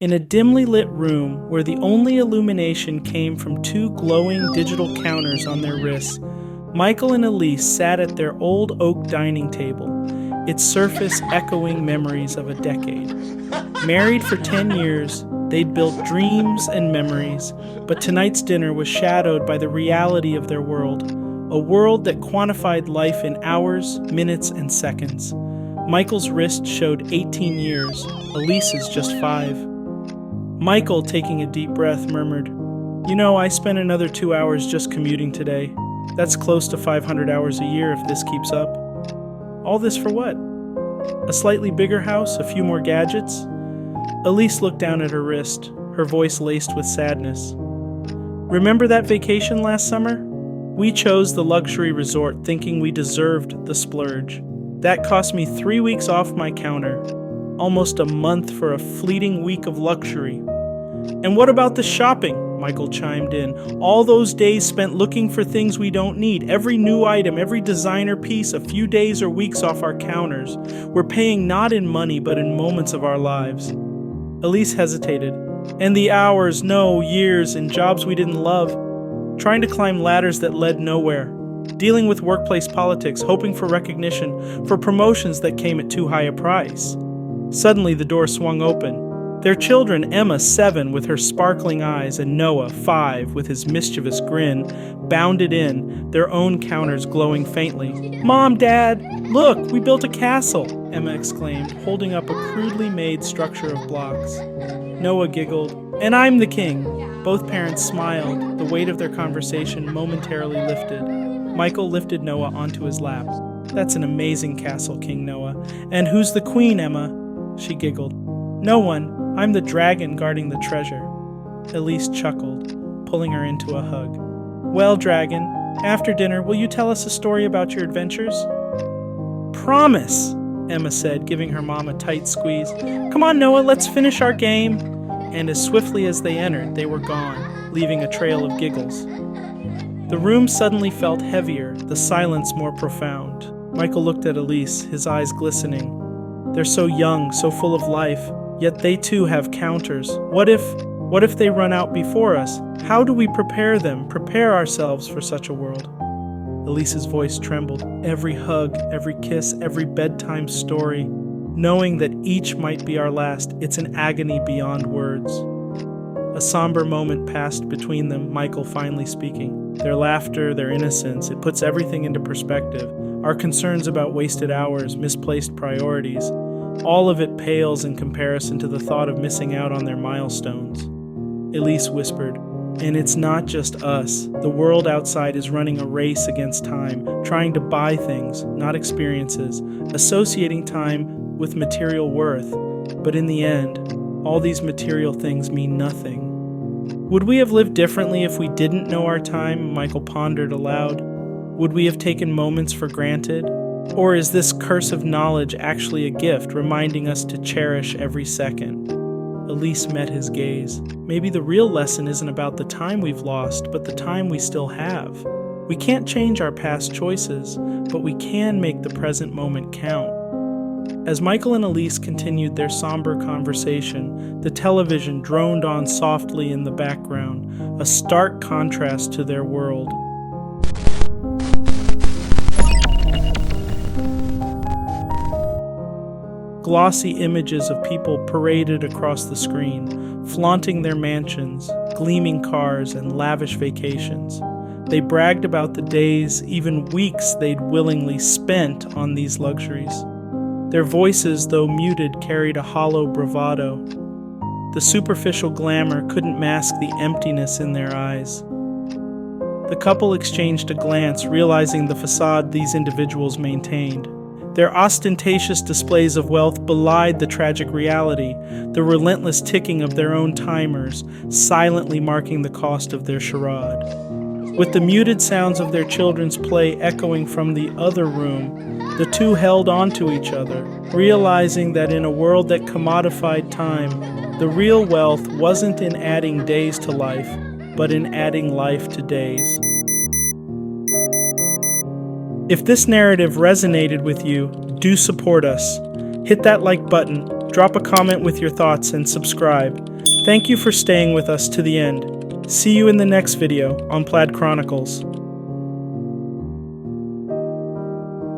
In a dimly lit room where the only illumination came from two glowing digital counters on their wrists, Michael and Elise sat at their old oak dining table, its surface echoing memories of a decade. Married for 10 years, they'd built dreams and memories, but tonight's dinner was shadowed by the reality of their world, a world that quantified life in hours, minutes, and seconds. Michael's wrist showed 18 years, Elise's just 5. Michael, taking a deep breath, murmured, "You know, I spent another 2 hours just commuting today. That's close to 500 hours a year if this keeps up." All this for what? A slightly bigger house, a few more gadgets? Elise looked down at her wrist, her voice laced with sadness. "Remember that vacation last summer? We chose the luxury resort thinking we deserved the splurge. That cost me 3 weeks off my counter. Almost a month for a fleeting week of luxury." "And what about the shopping?" Michael chimed in. "All those days spent looking for things we don't need. Every new item, every designer piece, a few days or weeks off our counters. We're paying not in money, but in moments of our lives." Elise hesitated. "And the hours, no, years, in jobs we didn't love. Trying to climb ladders that led nowhere. Dealing with workplace politics, hoping for recognition, for promotions that came at too high a price." Suddenly the door swung open. Their children, Emma, 7, with her sparkling eyes, and Noah, 5, with his mischievous grin, bounded in, their own counters glowing faintly. "Mom, Dad, look, we built a castle," Emma exclaimed, holding up a crudely made structure of blocks. Noah giggled, "And I'm the king." Both parents smiled, the weight of their conversation momentarily lifted. Michael lifted Noah onto his lap. "That's an amazing castle, King Noah. And who's the queen, Emma?" She giggled. "No one. I'm the dragon guarding the treasure." Elise chuckled, pulling her into a hug. "Well, dragon, after dinner, will you tell us a story about your adventures?" "Promise," Emma said, giving her mom a tight squeeze. "Come on, Noah, let's finish our game." And as swiftly as they entered, they were gone, leaving a trail of giggles. The room suddenly felt heavier, the silence more profound. Michael looked at Elise, his eyes glistening. They're so young, so full of life, yet they too have counters. What if they run out before us? How do we prepare them, prepare ourselves for such a world? Elise's voice trembled. Every hug, every kiss, every bedtime story. Knowing that each might be our last, it's an agony beyond words. A somber moment passed between them, Michael finally speaking. Their laughter, their innocence, it puts everything into perspective. Our concerns about wasted hours, misplaced priorities, all of it pales in comparison to the thought of missing out on their milestones. Elise whispered, "And it's not just us. The world outside is running a race against time, trying to buy things, not experiences, associating time with material worth. But in the end, all these material things mean nothing." Would we have lived differently if we didn't know our time? Michael pondered aloud. Would we have taken moments for granted? Or is this curse of knowledge actually a gift, reminding us to cherish every second? Elise met his gaze. Maybe the real lesson isn't about the time we've lost, but the time we still have. We can't change our past choices, but we can make the present moment count. As Michael and Elise continued their somber conversation, the television droned on softly in the background, a stark contrast to their world. Glossy images of people paraded across the screen, flaunting their mansions, gleaming cars, and lavish vacations. They bragged about the days, even weeks, they'd willingly spent on these luxuries. Their voices, though muted, carried a hollow bravado. The superficial glamour couldn't mask the emptiness in their eyes. The couple exchanged a glance, realizing the facade these individuals maintained. Their ostentatious displays of wealth belied the tragic reality, the relentless ticking of their own timers, silently marking the cost of their charade. With the muted sounds of their children's play echoing from the other room, the two held on to each other, realizing that in a world that commodified time, the real wealth wasn't in adding days to life, but in adding life to days. If this narrative resonated with you, do support us. Hit that like button, drop a comment with your thoughts and subscribe. Thank you for staying with us to the end. See you in the next video on Plaid Chronicles.